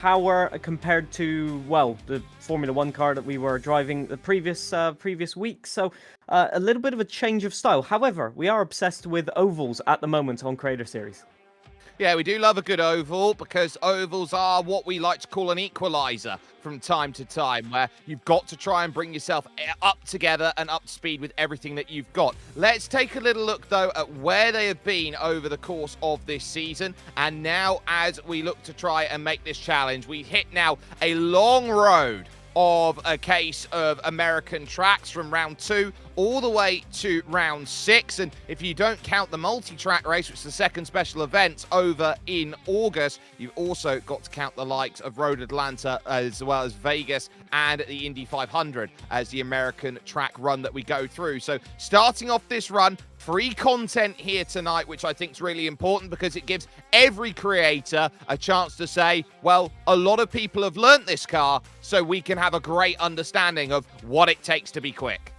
power compared to, well, the Formula One car that we were driving the previous week. So a little bit of a change of style. However, we are obsessed with ovals at the moment on Creator Series. Yeah, we do love a good oval because ovals are what we like to call an equalizer from time to time, where you've got to try and bring yourself up together and up to speed with everything that you've got. Let's take a little look, though, at where they have been over the course of this season. And now, as we look to try and make this challenge, we hit now a long road of a case of American tracks from round 2 all the way to round 6. And if you don't count the multi-track race, which is the second special event over in August, you've also got to count the likes of Road Atlanta as well as Vegas and the Indy 500 as the American track run that we go through. So starting off this run, free content here tonight, which I think is really important because it gives every creator a chance to say, well, a lot of people have learnt this car, so we can have a great understanding of what it takes to be quick.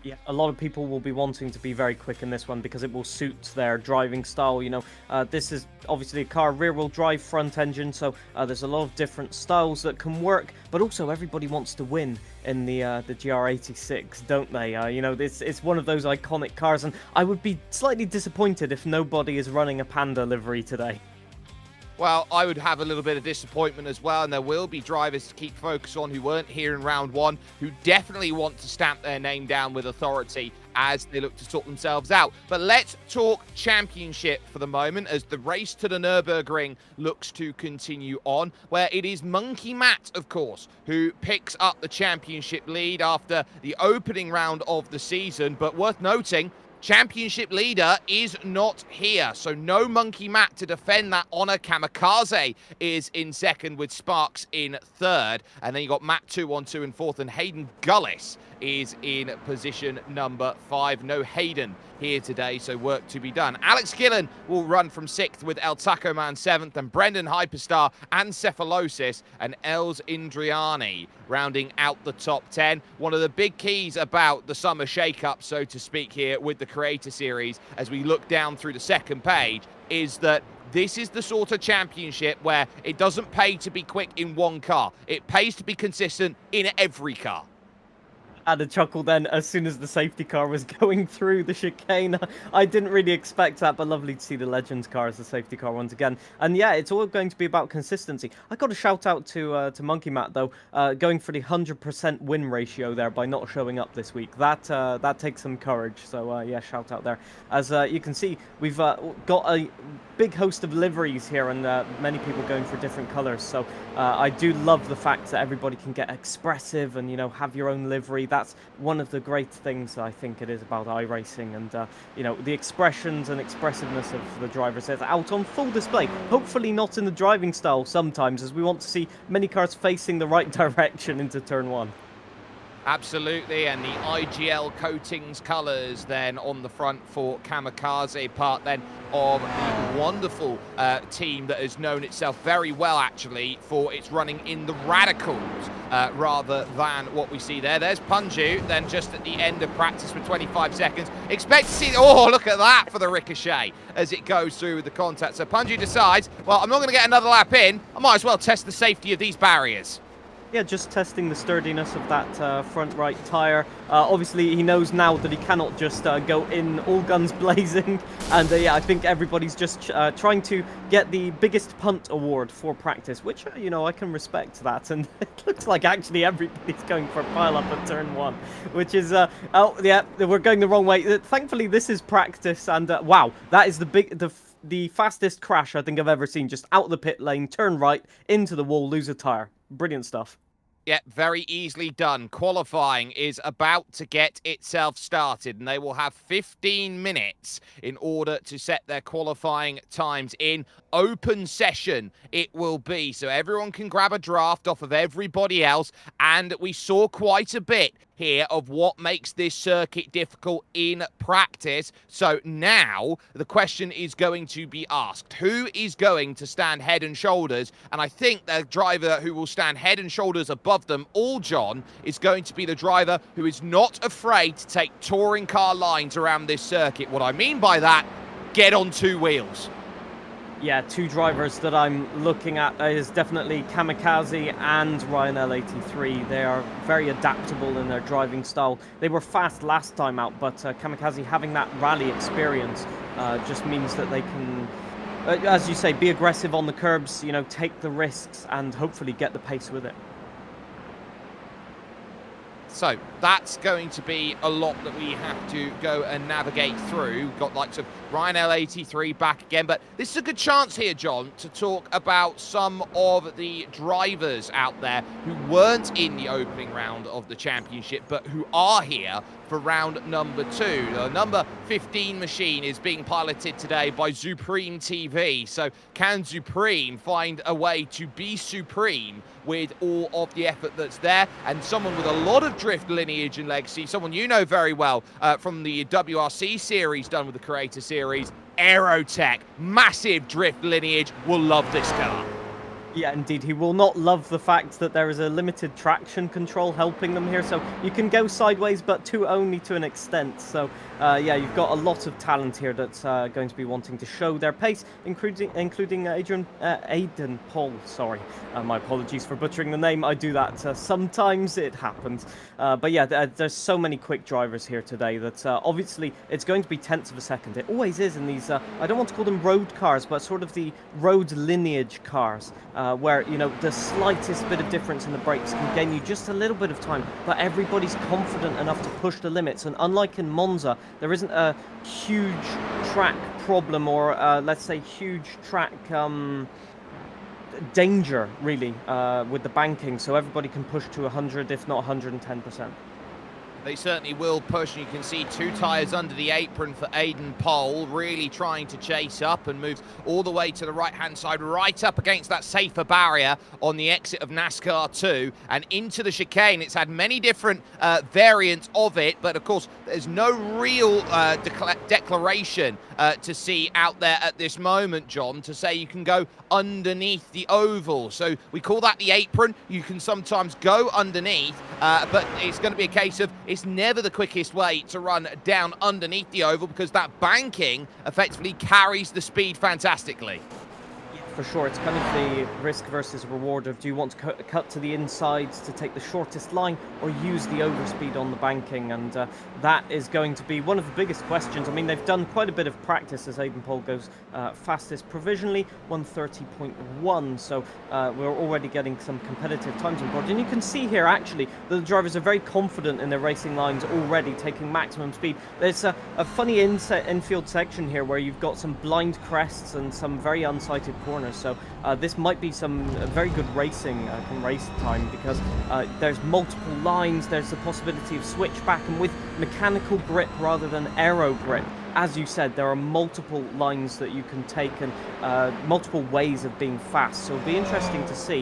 Yeah, a lot of people will be wanting to be very quick in this one because it will suit their driving style. You know, this is obviously a car rear-wheel drive front engine, so there's a lot of different styles that can work. But also, everybody wants to win in the GR86, don't they? You know, it's one of those iconic cars, and I would be slightly disappointed if nobody is running a Panda livery today. Well, I would have a little bit of disappointment as well, and there will be drivers to keep focus on who weren't here in round 1, who definitely want to stamp their name down with authority as they look to sort themselves out. But let's talk championship for the moment, as the race to the Nürburgring looks to continue on, where it is Monkey Matt, of course, who picks up the championship lead after the opening round of the season. But worth noting, championship leader is not here, so no Monkey Matt to defend that honor. Kamikaze is in second with Sparks in third, and then you got Matt 212 in fourth, and Hayden Gullis is in position number 5. No Hayden here today, so work to be done. Alex Gillen will run from 6th with El Taco Man 7th, and Brendan Hyperstar and Cephalosis and Els Indriani rounding out the top 10. One of the big keys about the summer shake-up, so to speak, here with the Creator Series, as we look down through the second page, is that this is the sort of championship where it doesn't pay to be quick in one car. It pays to be consistent in every car. Had a chuckle then as soon as the safety car was going through the chicane. I didn't really expect that, but lovely to see the Legends car as the safety car once again. And yeah, it's all going to be about consistency. I got a shout out to Monkey Matt though, going for the 100% win ratio there by not showing up this week. That takes some courage. So yeah, shout out there. As you can see, we've got a big host of liveries here, and many people going for different colors. So I do love the fact that everybody can get expressive and, you know, have your own livery. That's one of the great things I think it is about iRacing, and you know, the expressions and expressiveness of the drivers is out on full display. Hopefully not in the driving style sometimes, as we want to see many cars facing the right direction into turn 1. Absolutely, and the IGL coatings colours then on the front for Kamikaze, part then of the wonderful team that has known itself very well actually for its running in the Radicals rather than what we see there. There's Punju then just at the end of practice for 25 seconds. Expect to see, oh, look at that for the ricochet as it goes through the contact. So Punju decides, well, I'm not going to get another lap in, I might as well test the safety of these barriers. Yeah, just testing the sturdiness of that front right tyre. Obviously, he knows now that he cannot just go in all guns blazing. And yeah, I think everybody's just trying to get the biggest punt award for practice, which, you know, I can respect that. And it looks like actually everybody's going for a pile-up at turn 1, which is, oh, yeah, we're going the wrong way. Thankfully, this is practice. And wow, that is the fastest crash I think I've ever seen. Just out of the pit lane, turn right, into the wall, lose a tyre. Brilliant stuff. Yeah, very easily done. Qualifying is about to get itself started, and they will have 15 minutes in order to set their qualifying times in. Open session it will be, so everyone can grab a draft off of everybody else, and we saw quite a bit here of what makes this circuit difficult in practice. So now the question is going to be asked, who is going to stand head and shoulders? And I think the driver who will stand head and shoulders above them all, John, is going to be the driver who is not afraid to take touring car lines around this circuit. What I mean by that, get on 2 wheels. Yeah, two drivers that I'm looking at is definitely Kamikaze and Ryan L83. They are very adaptable in their driving style. They were fast last time out, but Kamikaze having that rally experience just means that they can, as you say, be aggressive on the curbs, you know, take the risks and hopefully get the pace with it. So that's going to be a lot that we have to go and navigate through. Got likes of Ryan L83 back again, but this is a good chance here, John, to talk about some of the drivers out there who weren't in the opening round of the championship, but who are here for round number 2. The number 15 machine is being piloted today by Supreme TV. So can Supreme find a way to be supreme with all of the effort that's there? And someone with a lot of drift lineage and legacy, someone you know very well from the WRC series done with the Creator Series, Aerotech, massive drift lineage, will love this car. Yeah, indeed. He will not love the fact that there is a limited traction control helping them here. So you can go sideways, but only to an extent. So, yeah, you've got a lot of talent here that's going to be wanting to show their pace, including Aiden Paul. Sorry, my apologies for butchering the name. I do that sometimes. It happens. But yeah, there's so many quick drivers here today that obviously it's going to be tenths of a second. It always is in these, I don't want to call them road cars, but sort of the road lineage cars. Where, you know, the slightest bit of difference in the brakes can gain you just a little bit of time, but everybody's confident enough to push the limits. And unlike in Monza, there isn't a huge track problem or, let's say, huge track danger, really, with the banking. So everybody can push to 100, if not 110%. They certainly will push, and you can see 2 tyres under the apron for Aiden Pole, really trying to chase up and moves all the way to the right-hand side, right up against that safer barrier on the exit of NASCAR 2 and into the chicane. It's had many different variants of it, but of course, there's no real declaration to see out there at this moment, John, to say you can go underneath the oval. So we call that the apron. You can sometimes go underneath, but it's going to be a case of it's never the quickest way to run down underneath the oval because that banking effectively carries the speed fantastically. For sure, it's kind of the risk versus reward of do you want to cut to the insides to take the shortest line or use the overspeed on the banking, and that is going to be one of the biggest questions. I mean, they've done quite a bit of practice as Aiden Pole goes fastest provisionally, 130.1, so we're already getting some competitive times on board. And you can see here, actually, that the drivers are very confident in their racing lines already, taking maximum speed. There's a funny infield section here where you've got some blind crests and some very unsighted corners. So this might be some very good racing from race time because there's multiple lines, there's the possibility of switchback, and with mechanical grip rather than aero grip, as you said, there are multiple lines that you can take and multiple ways of being fast. So it'll be interesting to see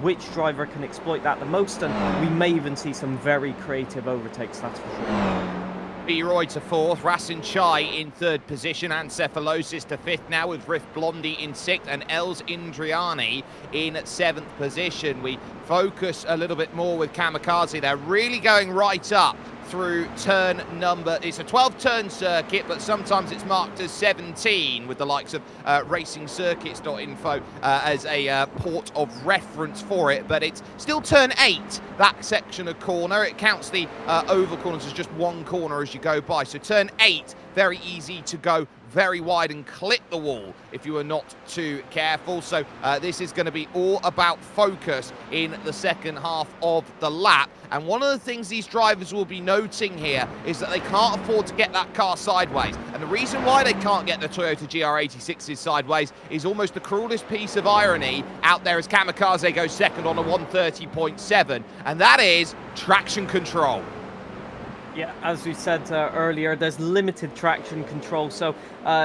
which driver can exploit that the most, and we may even see some very creative overtakes, that's for sure. B-Roy to 4th, Rasin Chai in 3rd position, Ancephalosis to 5th now with Riff Blondie in 6th and Els Indriani in 7th position. We focus a little bit more with Kamikaze. They're really going right up through turn number, it's a 12-turn circuit, but sometimes it's marked as 17 with the likes of racingcircuits.info as a port of reference for it, but it's still turn 8, that section of corner. It counts the oval corners as just one corner as you go by, so turn 8, very easy to go very wide and clip the wall if you are not too careful. So this is going to be all about focus in the second half of the lap. And one of the things these drivers will be noting here is that they can't afford to get that car sideways. And the reason why they can't get the Toyota GR86s sideways is almost the cruelest piece of irony out there as Kamikaze goes second on a 130.7, and that is traction control. Yeah, as we said earlier, there's limited traction control, so,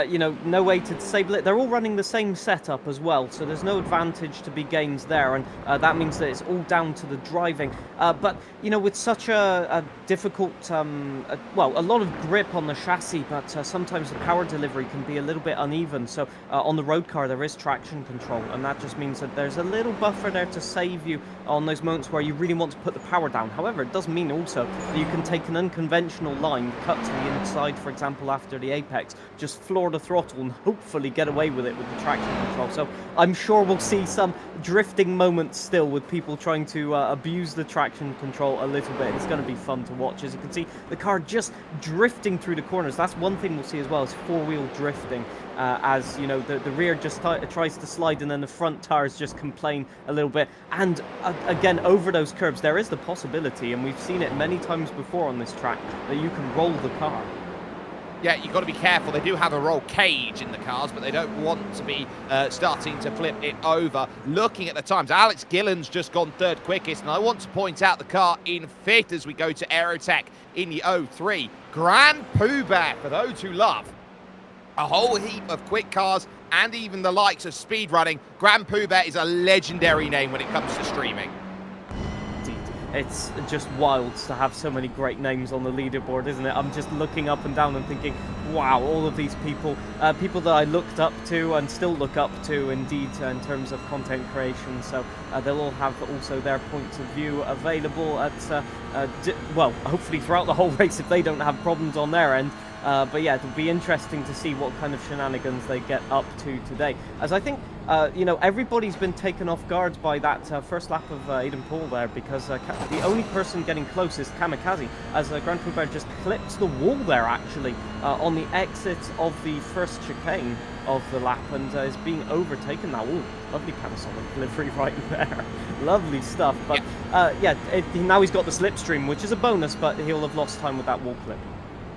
you know, no way to disable it. They're all running the same setup as well, so there's no advantage to be gained there, and that means that it's all down to the driving. But, you know, with such a difficult, well, a lot of grip on the chassis, but sometimes the power delivery can be a little bit uneven. So on the road car, there is traction control, and that just means that there's a little buffer there to save you on those moments where you really want to put the power down. However, it does mean also that you can take an conventional line, cut to the inside, for example, after the apex, just floor the throttle and hopefully get away with it with the traction control. So I'm sure we'll see some drifting moments still with people trying to abuse the traction control a little bit. It's going to be fun to watch. As you can see, the car just drifting through the corners. That's one thing we'll see as well, is four-wheel drifting. As you know, the rear just tries to slide, and then the front tires just complain a little bit. And again, over those curves, there is the possibility, and we've seen it many times before on this track, that you can roll the car. Yeah, you've got to be careful. They do have a roll cage in the cars, but they don't want to be starting to flip it over. Looking at the times, Alex Gillen's just gone third quickest, and I want to point out the car in fifth as we go to Aerotech in the 03. Grand Pooh Bear for those who love a whole heap of quick cars and even the likes of speedrunning. Grand Pooh Bear is a legendary name when it comes to streaming. It's just wild to have so many great names on the leaderboard, isn't it? I'm just looking up and down and thinking, wow, all of these people, people that I looked up to and still look up to, indeed, in terms of content creation. So they'll all have also their points of view available at, well, hopefully throughout the whole race if they don't have problems on their end. But yeah, it'll be interesting to see what kind of shenanigans they get up to today. As I think, you know, everybody's been taken off guard by that first lap of Aidan Paul there, because the only person getting close is Kamikaze, as Grand Pooh Bear just clips the wall there, actually, on the exit of the first chicane of the lap, and is being overtaken now. Ooh, lovely Panasonic delivery right there. Lovely stuff. But yeah, now he's got the slipstream, which is a bonus, but he'll have lost time with that wall clip.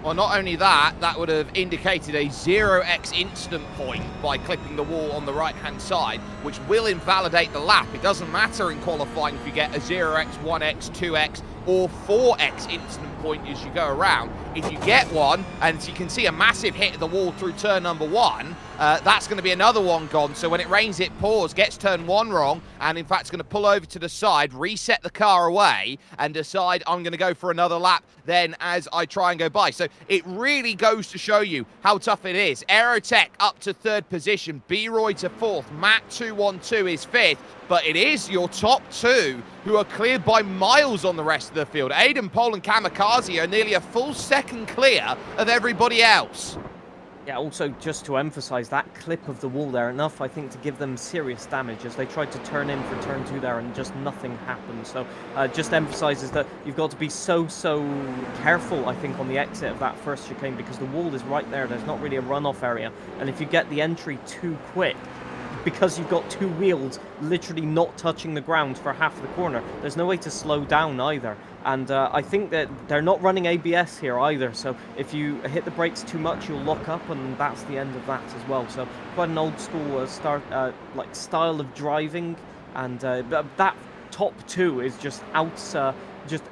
Well, not only that, that would have indicated a 0x instant point by clipping the wall on the right-hand side, which will invalidate the lap. It doesn't matter in qualifying if you get a 0x, 1x, 2x, or 4x instant point as you go around. If you get one, and you can see a massive hit of the wall through turn number 1, that's going to be another one gone. So when it rains, it pours, gets turn 1 wrong, and in fact, it's going to pull over to the side, reset the car away, and decide I'm going to go for another lap then as I try and go by. So it really goes to show you how tough it is. Aerotech up to 3rd position, B-Roy to 4th, Matt 212 is 5th, but it is your top 2 who are cleared by miles on the rest of the field. Aidan Pole and Kamikaze are nearly a full second clear of everybody else. Yeah, also just to emphasize that clip of the wall there, enough I think to give them serious damage as they tried to turn in for turn 2 there and just nothing happened. So just emphasizes that you've got to be so careful, I think, on the exit of that first chicane, because the wall is right there. There's not really a runoff area, and if you get the entry too quick, because you've got 2 wheels literally not touching the ground for half the corner, there's no way to slow down either. And I think that they're not running ABS here either, so if you hit the brakes too much, you'll lock up, and that's the end of that as well. So quite an old school like style of driving, and that top 2 is just out, just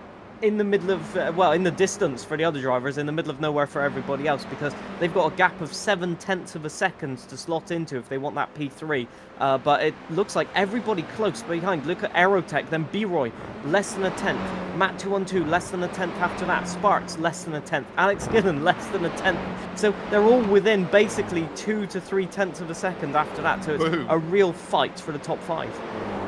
in the middle of, well, in the distance for the other drivers, in the middle of nowhere for everybody else, because they've got a gap of 0.7 of a second to slot into if they want that P3. But it looks like everybody close behind. Look at Aerotech, then B-Roy, less than a 10th. Matt 212, less than a 10th after that. Sparks, less than a 10th. Alex Gillen, less than a 10th. So they're all within basically 2 to 3/10 of a second after that. So it's a real fight for the top 5.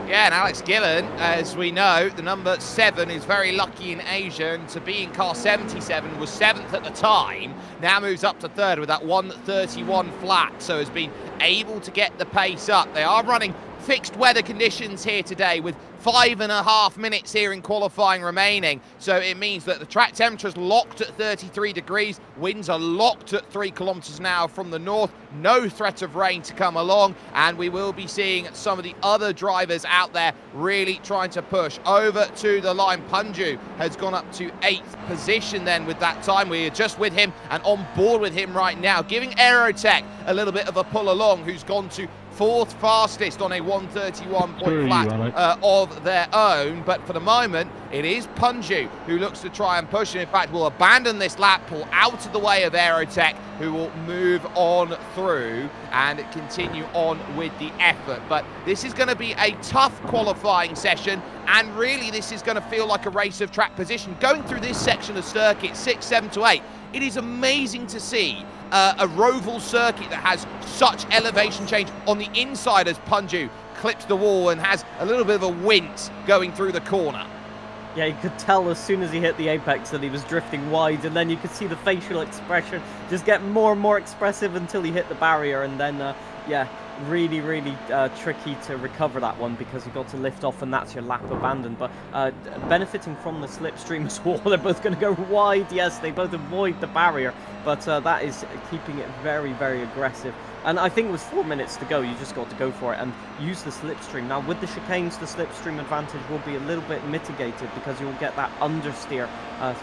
Yeah, and Alex Gillen, as we know, the number 7 is very lucky in Asia, and to be in car 77 was 7th at the time, now moves up to 3rd with that 1:31 flat, so has been able to get the pace up. They are running fixed weather conditions here today with 5.5 minutes here in qualifying remaining. So it means that the track temperature is locked at 33 degrees. Winds are locked at 3 kilometers an hour from the north. No threat of rain to come along. And we will be seeing some of the other drivers out there really trying to push over to the line. Punju has gone up to 8th position then with that time. We are just with him and on board with him right now, giving Aerotech a little bit of a pull along, who's gone to 4th fastest on a 1:31 point flat of their own. But for the moment, it is Punju who looks to try and push, and in fact will abandon this lap, pull out of the way of Aerotech, who will move on through and continue on with the effort. But this is going to be a tough qualifying session, and really this is going to feel like a race of track position. Going through this section of circuit, 6, 7 to 8, it is amazing to see a Roval circuit that has such elevation change on the inside as Punju clips the wall and has a little bit of a wince going through the corner. Yeah, you could tell as soon as he hit the apex that he was drifting wide, and then you could see the facial expression just get more and more expressive until he hit the barrier, and then, yeah, really, really tricky to recover that one because you got to lift off and that's your lap abandoned. But benefiting from the slipstream as well, they're both going to go wide. Yes, they both avoid the barrier, but that is keeping it very, very aggressive. And I think with 4 minutes to go, you just got to go for it and use the slipstream. Now, with the chicanes, the slipstream advantage will be a little bit mitigated because you'll get that understeer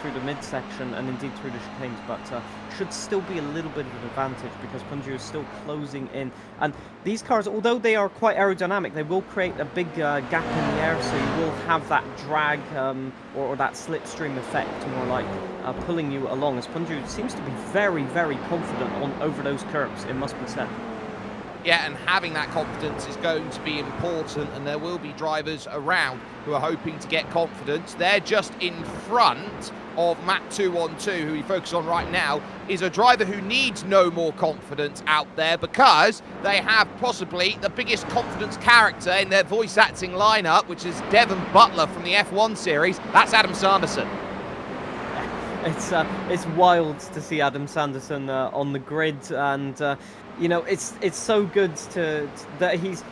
through the midsection and indeed through the chicanes, but should still be a little bit of an advantage because Punju is still closing in. And these cars, although they are quite aerodynamic, they will create a big gap in the air, so you will have that drag or that slipstream effect, more like pulling you along, as Punju seems to be very, very confident over those curves, it must be said. Yeah, and having that confidence is going to be important, and there will be drivers around who are hoping to get confidence. They're just in front of Matt 212, who we focus on right now, is a driver who needs no more confidence out there because they have possibly the biggest confidence character in their voice acting lineup, which is Devon Butler from the F1 series. That's Adam Sanderson. It's wild to see Adam Sanderson on the grid, and you know, it's so good that he's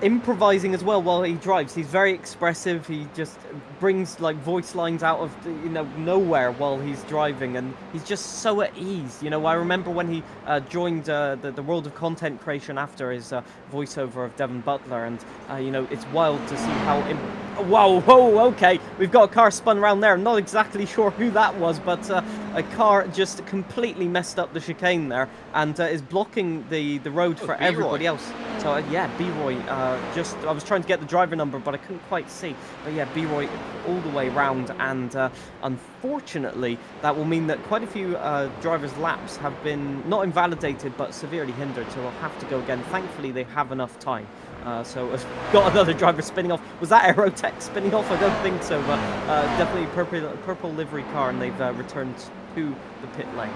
improvising as well while he drives. He's very expressive. He just brings like voice lines out of nowhere while he's driving, and he's just so at ease. You know, I remember when he joined the world of content creation after his voiceover of Devon Butler, and you know, it's wild to see how wow, whoa, okay, we've got a car spun around there. I'm not exactly sure who that was, but a car just completely messed up the chicane there and is blocking the road for everybody else. So yeah, B-Roy, I was trying to get the driver number, but I couldn't quite see. But yeah, B-Roy all the way round, and unfortunately, that will mean that quite a few drivers' laps have been not invalidated, but severely hindered, so they'll have to go again. Thankfully, they have enough time. So I've got another driver spinning off. Was that Aerotech spinning off? I don't think so, but definitely purple livery car, and they've returned to the pit lane.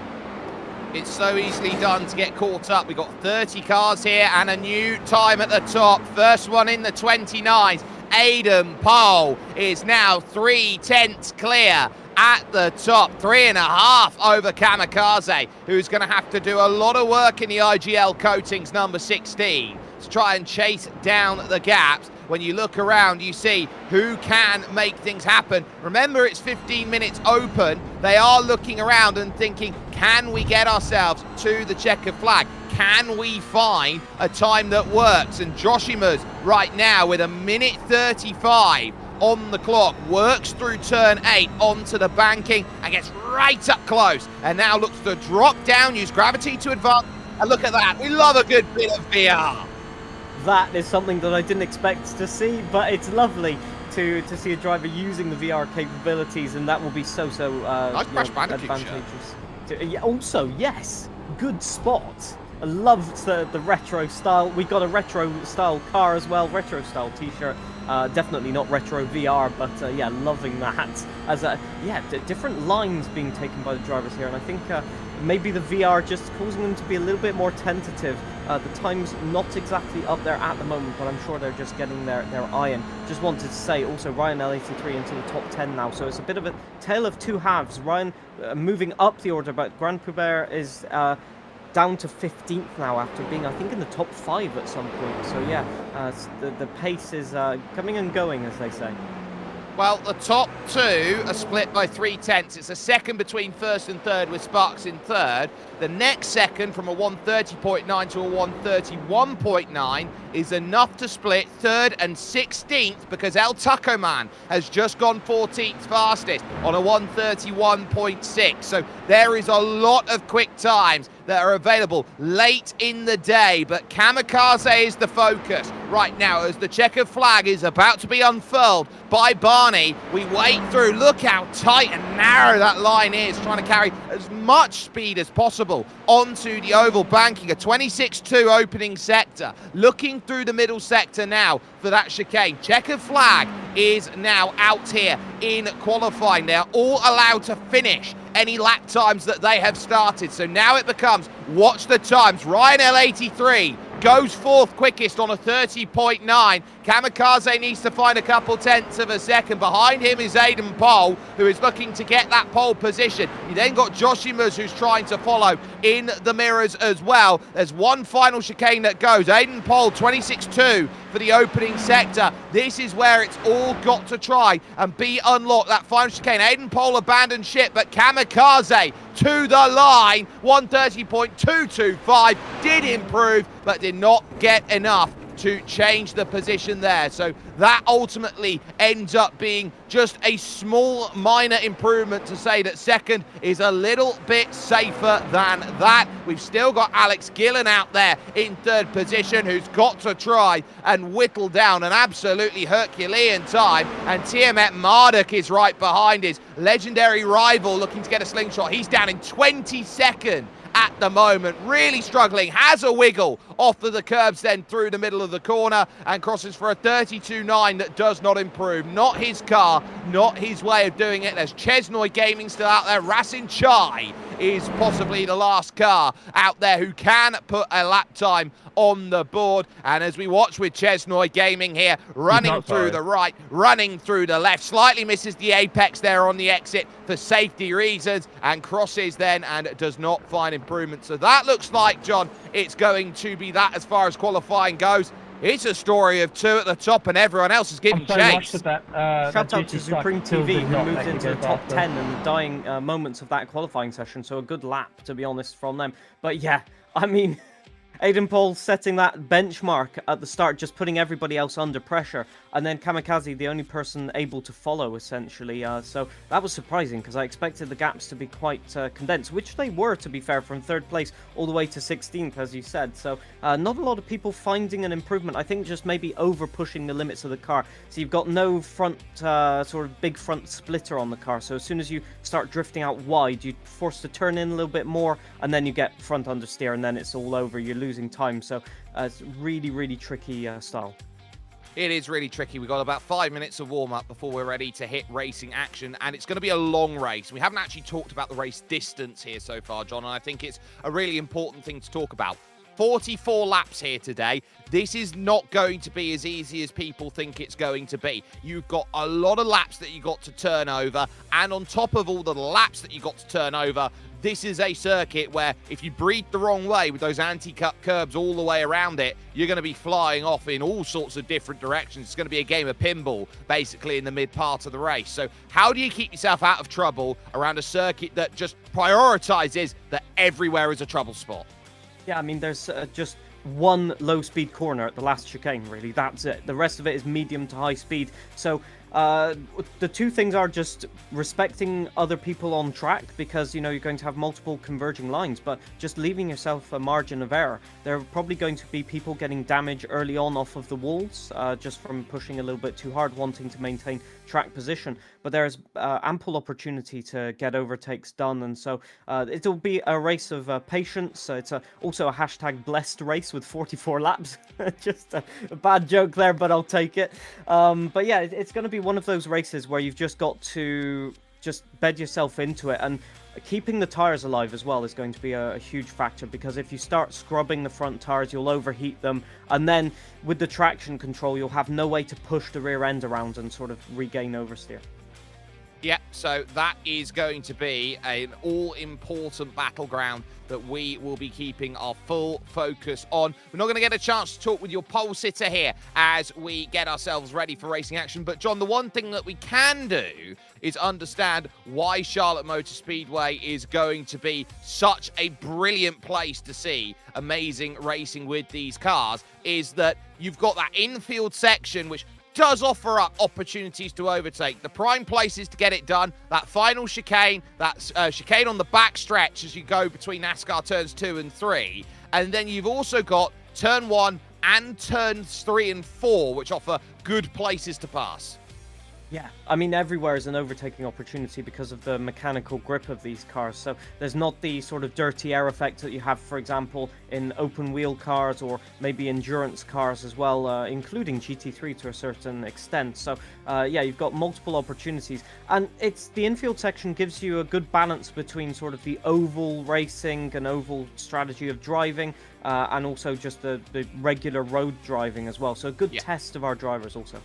It's so easily done to get caught up. We've got 30 cars here and a new time at the top. First one in the 29s. Aidan Pole is now 3/10 clear at the top. 3.5 over Kamikaze, who's going to have to do a lot of work in the IGL coatings, number 16, to try and chase down the gaps. When you look around, you see who can make things happen. Remember, it's 15 minutes open. They are looking around and thinking, can we get ourselves to the checkered flag? Can we find a time that works? And Joshima's right now with 1:35 on the clock, works through turn 8 onto the banking and gets right up close, and now looks to drop down, use gravity to advance. And look at that, we love a good bit of VR. That is something that I didn't expect to see, but it's lovely to see a driver using the VR capabilities, and that will be so nice Crash Bandicoot advantageous. Also, yes, good spot. I love the retro style. We got a retro style car as well, retro style t-shirt. Definitely not retro VR, but yeah, loving that. As yeah, different lines being taken by the drivers here, and I think maybe the VR just causing them to be a little bit more tentative. The time's not exactly up there at the moment, but I'm sure they're just getting their eye in. Just wanted to say also, Ryan L83 into the top 10 now, so it's a bit of a tale of two halves. Ryan moving up the order, but Grand Pubert is down to 15th now after being, I think, in the top 5 at some point. So yeah, the pace is coming and going, as they say. Well, the top two are split by 3/10. It's a second between first and third, with Sparks in third. The next second, from a 130.9 to a 131.9, is enough to split third and 16th, because El Taco Man has just gone 14th fastest on a 131.6. So there is a lot of quick times that are available late in the day, but Kamikaze is the focus right now as the checkered flag is about to be unfurled by Barney. We wait through. Look how tight and narrow that line is, trying to carry as much speed as possible onto the oval banking. A 26.2 opening sector, looking through the middle sector now for that chicane. Checkered flag is now out here in qualifying. They're all allowed to finish any lap times that they have started. So now it becomes watch the times. Ryan L83 goes fourth quickest on a 30.9. Kamikaze needs to find a couple tenths of a second. Behind him is Aiden Pole, who is looking to get that pole position. You then got Joshimus, who's trying to follow in the mirrors as well. There's one final chicane that goes. Aiden Pole, 26.2 for the opening sector. This is where it's all got to try and be unlocked. That final chicane. Aiden Pole abandoned ship, but Kamikaze to the line. 130.225 did improve, but did not get enough to change the position there. So that ultimately ends up being just a small minor improvement to say that second is a little bit safer than that. We've still got Alex Gillen out there in third position, who's got to try and whittle down an absolutely Herculean time. And Tiamat Marduk is right behind his legendary rival, looking to get a slingshot. He's down in 22nd at the moment, really struggling, has a wiggle off of the curbs then through the middle of the corner and crosses for a 32.9 that does not improve. Not his car, not his way of doing it. There's Chesnoy Gaming still out there. Rasin Chai is possibly the last car out there who can put a lap time on the board. And as we watch with Chesnoy Gaming here, running through the right, running through the left, slightly misses the apex there on the exit for safety reasons and crosses then and does not find improvement. So that looks like, John, it's going to be that as far as qualifying goes. It's a story of two at the top and everyone else is giving chase. Shout out to Supreme TV, who moved into the top 10 in the dying moments of that qualifying session. So a good lap, to be honest, from them. But yeah, I mean, Aiden Paul setting that benchmark at the start, just putting everybody else under pressure. And then Kamikaze, the only person able to follow, essentially. So that was surprising, because I expected the gaps to be quite condensed, which they were, to be fair, from third place all the way to 16th, as you said. So not a lot of people finding an improvement. I think just maybe over-pushing the limits of the car. So you've got no front, sort of big front splitter on the car. So as soon as you start drifting out wide, you're forced to turn in a little bit more, and then you get front understeer, and then it's all over. You're losing time. So it's really, really tricky style. It is really tricky. We've got about 5 minutes of warm-up before we're ready to hit racing action, and it's going to be a long race. We haven't actually talked about the race distance here so far, John, and I think it's a really important thing to talk about. 44 laps here today. This is not going to be as easy as people think it's going to be. You've got a lot of laps that you got to turn over, and on top of all the laps that you got to turn over, this is a circuit where if you breathe the wrong way with those anti-cut curbs all the way around it, you're going to be flying off in all sorts of different directions. It's going to be a game of pinball, basically, in the mid part of the race. So how do you keep yourself out of trouble around a circuit that just prioritizes that everywhere is a trouble spot? Yeah, I mean, there's just one low-speed corner at the last chicane, really. That's it. The rest of it is medium to high speed. So the two things are just respecting other people on track, because, you know, you're going to have multiple converging lines, but just leaving yourself a margin of error. There are probably going to be people getting damage early on off of the walls, just from pushing a little bit too hard, wanting to maintain track position. But there's ample opportunity to get overtakes done, and so it'll be a race of patience. It's also a hashtag blessed race with 44 laps. Just a bad joke there, but I'll take it. But yeah, it's going to be one of those races where you've just got to just bed yourself into it, and keeping the tires alive as well is going to be a huge factor, because if you start scrubbing the front tires, you'll overheat them, and then with the traction control, you'll have no way to push the rear end around and sort of regain oversteer. Yeah, so that is going to be an all-important battleground that we will be keeping our full focus on. We're not going to get a chance to talk with your pole sitter here as we get ourselves ready for racing action. But, John, the one thing that we can do is understand why Charlotte Motor Speedway is going to be such a brilliant place to see amazing racing with these cars, is that you've got that infield section which does offer up opportunities to overtake. The prime places to get it done, that final chicane, that chicane on the back stretch as you go between NASCAR turns 2 and 3. And then you've also got turn 1 and turns 3 and 4, which offer good places to pass. Yeah, I mean, everywhere is an overtaking opportunity because of the mechanical grip of these cars. So there's not the sort of dirty air effect that you have, for example, in open wheel cars or maybe endurance cars as well, including GT3 to a certain extent. So yeah, you've got multiple opportunities, and it's the infield section gives you a good balance between sort of the oval racing and oval strategy of driving, and also just the regular road driving as well. So a good test of our drivers also.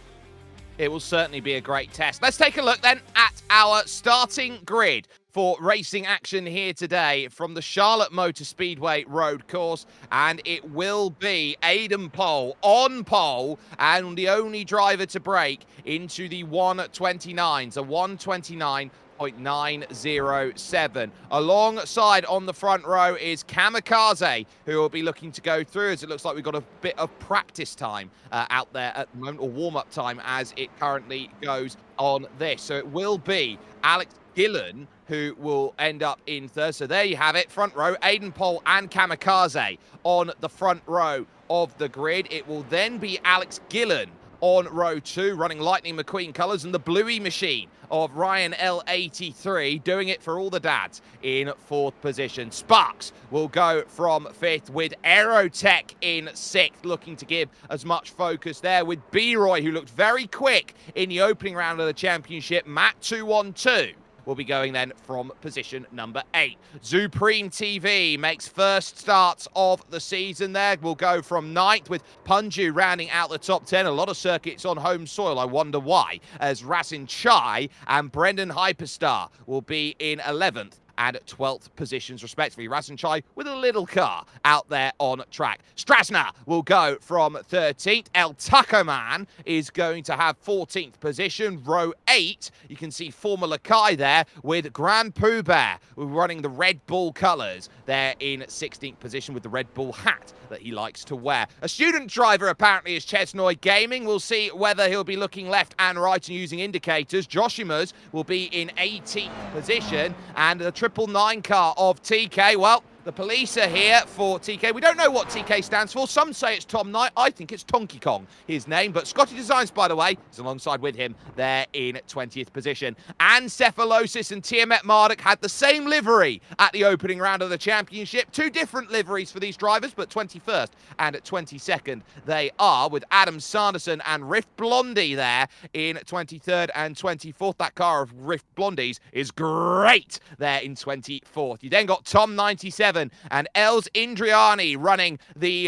It will certainly be a great test. Let's take a look then at our starting grid for racing action here today from the Charlotte Motor Speedway road course. And it will be Aidan Pole on pole and the only driver to break into the 129s, a 129.907. Alongside on the front row is Kamikaze, who will be looking to go through, as it looks like we've got a bit of practice time out there at the moment, or warm-up time as it currently goes on this. So it will be Alex Gillen who will end up in third. So there you have it, front row, Aidan Pole and Kamikaze on the front row of the grid. It will then be Alex Gillen on row 2, running Lightning McQueen colours, and the Bluey machine of Ryan L83 doing it for all the dads in 4th position. Sparks will go from 5th with Aerotech in 6th, looking to give as much focus there with B-Roy, who looked very quick in the opening round of the championship. Matt 212 will be going then from position number 8. Supreme TV makes first starts of the season there. Will go from 9th with Punju rounding out the top 10. A lot of circuits on home soil. I wonder why, as Rasin Chai and Brendan Hyperstar will be in 11th and 12th positions respectively. Rasin Chai with a little car out there on track. Strasner will go from 13th. El Taco Man is going to have 14th position. Row 8, you can see Formula Kai there with Grand Pooh Bear running the Red Bull colours there in 16th position with the Red Bull hat that he likes to wear. A student driver apparently is Chesnoy Gaming. We'll see whether he'll be looking left and right and using indicators. Joshima's will be in 18th position, and the 999 car of TK, well, the police are here for TK. We don't know what TK stands for. Some say it's Tom Knight. I think it's Tonky Kong, his name. But Scotty Designs, by the way, is alongside with him there in 20th position. Ancephalosis and Tiamat Marduk had the same livery at the opening round of the championship. 2 different liveries for these drivers, but 21st and 22nd they are, with Adam Sanderson and Rift Blondie there in 23rd and 24th. That car of Rift Blondie's is great there in 24th. You then got Tom 97 and Els Indriani running the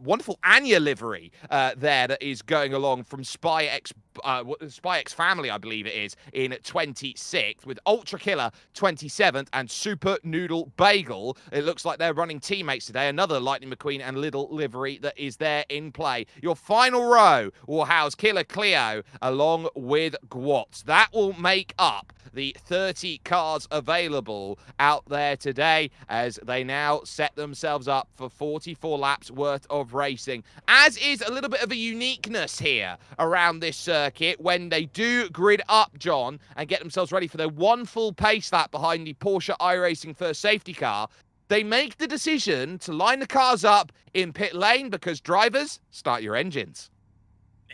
wonderful Anya livery there that is going along from SpyX family, I believe it is, in 26th, with Ultra Killer 27th and Super Noodle Bagel. It looks like they're running teammates today. Another Lightning McQueen and Little livery that is there in play. Your final row will house Killer Cleo along with Gwatz. That will make up the 30 cars available out there today, as they now set themselves up for 44 laps worth of racing. As is a little bit of a uniqueness here around this circuit when they do grid up, John, and get themselves ready for their one full pace lap behind the Porsche iRacing first safety car. They make the decision to line the cars up in pit lane because drivers, start your engines.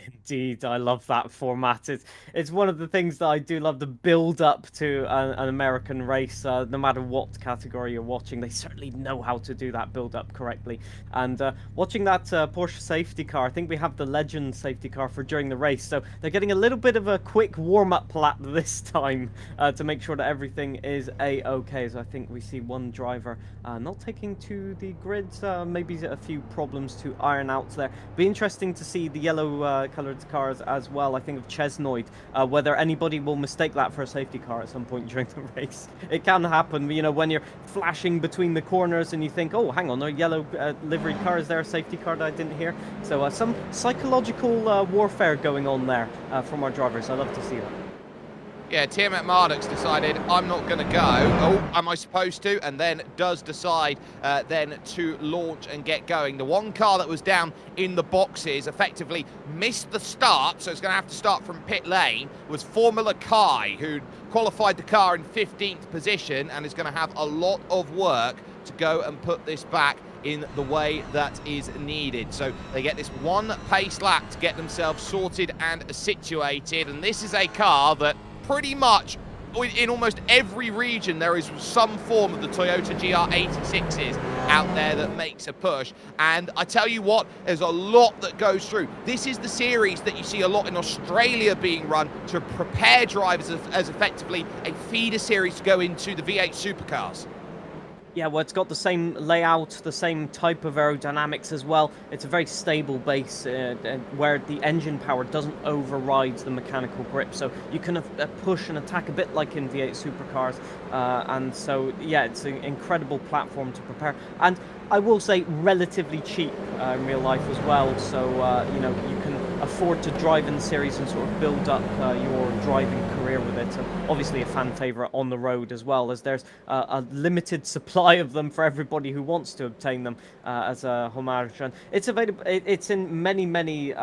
Indeed, I love that format. It's one of the things that I do love, the build up to an American race. No matter what category you're watching, they certainly know how to do that build up correctly. And watching that Porsche safety car, I think we have the Legend safety car for during the race, so they're getting a little bit of a quick warm-up lap this time to make sure that everything is a-okay. So I think we see one driver not taking to the grids, maybe a few problems to iron out there. Be interesting to see the yellow coloured cars as well. I think of Chesnoid, whether anybody will mistake that for a safety car at some point during the race. It can happen, you know, when you're flashing between the corners and you think, oh, hang on, a yellow livery car, is there a safety car that I didn't hear? So some psychological warfare going on there from our drivers. I love to see that. Yeah, Tiamat Marduk's decided, I'm not going to go. Oh, am I supposed to? And then does decide then to launch and get going. The one car that was down in the boxes effectively missed the start, so it's going to have to start from pit lane, was Formula Kai, who qualified the car in 15th position and is going to have a lot of work to go and put this back in the way that is needed. So they get this one pace lap to get themselves sorted and situated, and this is a car that pretty much in almost every region there is some form of the Toyota GR86s out there that makes a push. And I tell you what, there's a lot that goes through. This is the series that you see a lot in Australia being run to prepare drivers as effectively a feeder series to go into the V8 supercars. Yeah, well, it's got the same layout, the same type of aerodynamics as well. It's a very stable base where the engine power doesn't override the mechanical grip. So you can push and attack a bit like in V8 supercars. And so, yeah, it's an incredible platform to prepare. And I will say relatively cheap in real life as well. So, you know, you can afford to drive in the series and sort of build up your driving career with it. And obviously a fan favorite on the road as well, as there's a limited supply of them for everybody who wants to obtain them as a homage. And it's available. It's in many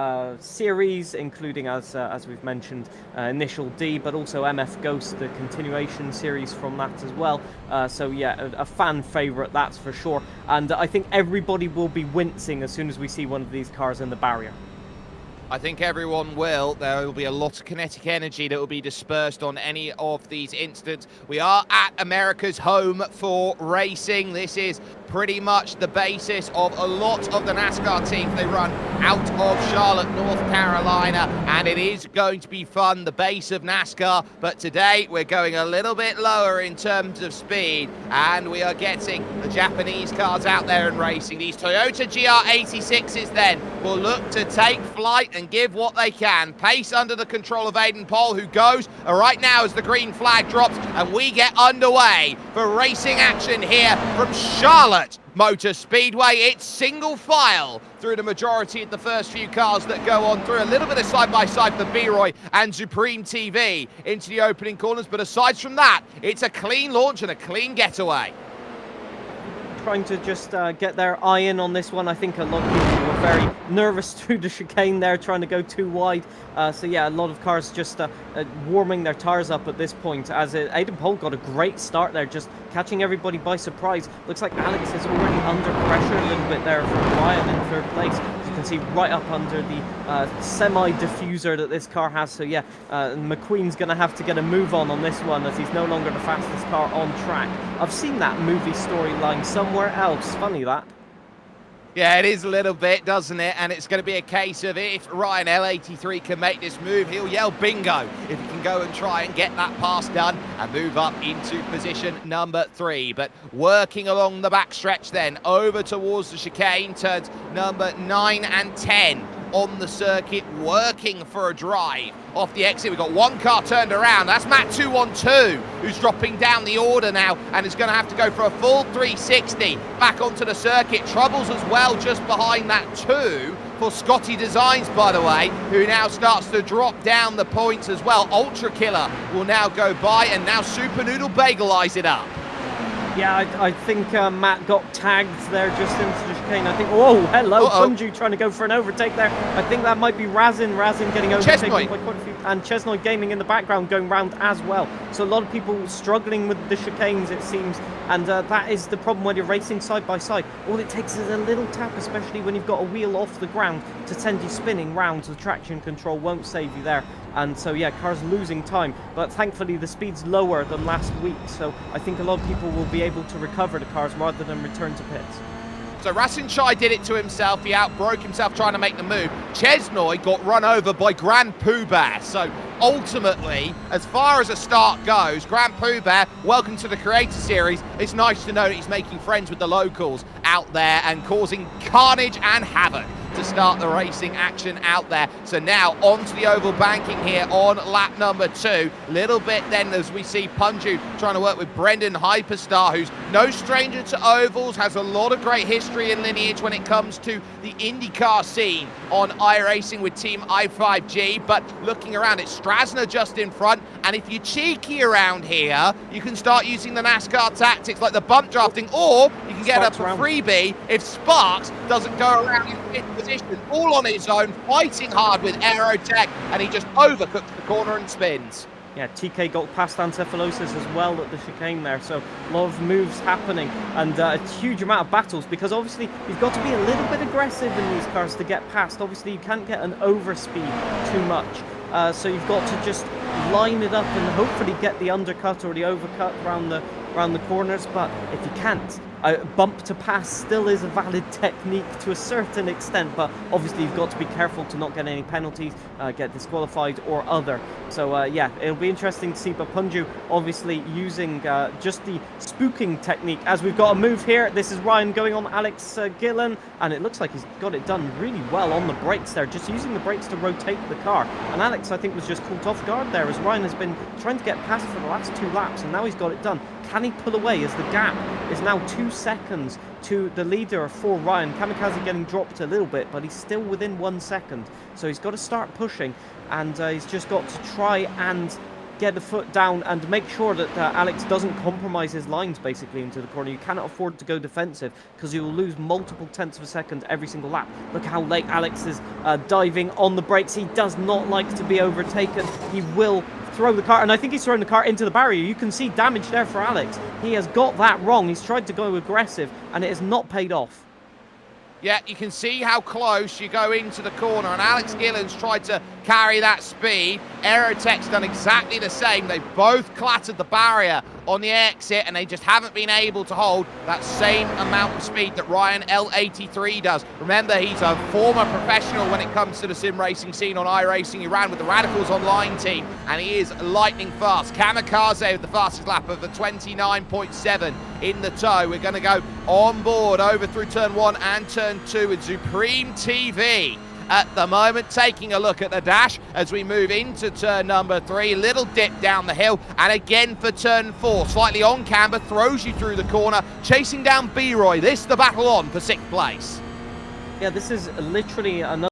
series, including as we've mentioned, Initial D, but also MF Ghost, the continuation series from that as well. So yeah, a fan favorite, that's for sure. And I think everybody will be wincing as soon as we see one of these cars in the barrier. I think everyone will. There will be a lot of kinetic energy that will be dispersed on any of these incidents. We are at America's home for racing. This is pretty much the basis of a lot of the NASCAR teams. They run out of Charlotte, North Carolina, and it is going to be fun, the base of NASCAR. But today we're going a little bit lower in terms of speed, and we are getting the Japanese cars out there and racing. These Toyota GR86s then will look to take flight and give what they can. Pace under the control of Aiden Pohl, who goes right now as the green flag drops, and we get underway for racing action here from Charlotte Motor Speedway. It's single file through the majority of the first few cars that go on through. A little bit of side-by-side for B-Roy and Supreme TV into the opening corners, but aside from that, it's a clean launch and a clean getaway. Trying to just get their eye in on this one. I think a lot of people were very nervous through the chicane there, trying to go too wide. So yeah, a lot of cars just warming their tires up at this point, as Aiden Pohl got a great start there, just catching everybody by surprise. Looks like Alex is already under pressure a little bit there from Ryan in third place. As you can see, right up under the semi-diffuser that this car has. So yeah, McQueen's going to have to get a move on this one, as he's no longer the fastest car on track. I've seen that movie storyline somewhere else. Funny that. Yeah, it is a little bit, doesn't it? And it's going to be a case of if Ryan L83 can make this move, he'll yell bingo if he can go and try and get that pass done and move up into position number 3. But working along the backstretch then, over towards the chicane, turns number 9 and 10 on the circuit, working for a drive off the exit. We've got one car turned around. That's Matt 212, who's dropping down the order now and is going to have to go for a full 360 back onto the circuit. Troubles as well just behind that 2 for Scotty Designs, by the way, who now starts to drop down the points as well. Ultra Killer will now go by, and now Super Noodle Bagel eyes it up. Yeah, I think Matt got tagged there just into the chicane. I think, oh, hello, Punju trying to go for an overtake there. I think that might be Razin getting overtaken by quite a few, and Chesnoy Gaming in the background going round as well. So a lot of people struggling with the chicanes, it seems, and that is the problem when you're racing side by side. All it takes is a little tap, especially when you've got a wheel off the ground, to send you spinning round. The traction control won't save you there. And so, yeah, cars losing time. But thankfully, the speed's lower than last week. So I think a lot of people will be able to recover the cars rather than return to pits. So Rasin Chai did it to himself. He outbroke himself trying to make the move. Chesnoy got run over by Grand Pooh Bear. So ultimately, as far as a start goes, Grand Pooh Bear, welcome to the Creator Series. It's nice to know that he's making friends with the locals out there and causing carnage and havoc to start the racing action out there. So now onto the oval banking here on lap number 2. Little bit then as we see Punju trying to work with Brendan Hyperstar, who's no stranger to ovals, has a lot of great history and lineage when it comes to the IndyCar scene on iRacing with Team i5G. But looking around, it's Strasner just in front, and if you're cheeky around here, you can start using the NASCAR tactics like the bump drafting, or you can get up a freebie if Sparks doesn't go around in 5th position, all on his own, fighting hard with Aerotech, and he just overcooks the corner and spins. Yeah, TK got past Ancephalosis as well at the chicane there, so a lot of moves happening and a huge amount of battles, because obviously you've got to be a little bit aggressive in these cars to get past. Obviously you can't get an overspeed too much, so you've got to just line it up and hopefully get the undercut or the overcut around the corners. But if you can't, bump to pass still is a valid technique to a certain extent, but obviously you've got to be careful to not get any penalties, get disqualified or other. So yeah, it'll be interesting to see. But Punju obviously using just the spooking technique, as we've got a move here. This is Ryan going on Alex Gillen, and it looks like he's got it done really well on the brakes there, just using the brakes to rotate the car. And Alex, I think, was just caught off guard there, as Ryan has been trying to get past for the last 2 laps, and now he's got it done. Can he pull away, as the gap is now 2 seconds to the leader for Ryan? Kamikaze getting dropped a little bit, but he's still within 1 second. So he's got to start pushing, and he's just got to try and get the foot down and make sure that Alex doesn't compromise his lines basically into the corner. You cannot afford to go defensive, because you will lose multiple tenths of a second every single lap. Look how late Alex is diving on the brakes. He does not like to be overtaken. He will throw the car, and I think he's thrown the car into the barrier. You can see damage there for Alex. He has got that wrong. He's tried to go aggressive, and it has not paid off. Yeah, you can see how close you go into the corner, and Alex Gillen's tried to carry that speed. Aerotech's done exactly the same. They both clattered the barrier on the exit, and they just haven't been able to hold that same amount of speed that Ryan L83 does. Remember, he's a former professional when it comes to the sim racing scene on iRacing. He ran with the Radicals Online team, and he is lightning fast. Kamikaze with the fastest lap of the 29.7 in the tow. We're going to go on board over through turn 1 and turn 2 with Supreme TV at the moment, taking a look at the dash as we move into turn number 3. Little dip down the hill, and again for turn 4, slightly on camber, throws you through the corner, chasing down B-Roy. This the battle on for 6th place. Yeah, this is literally another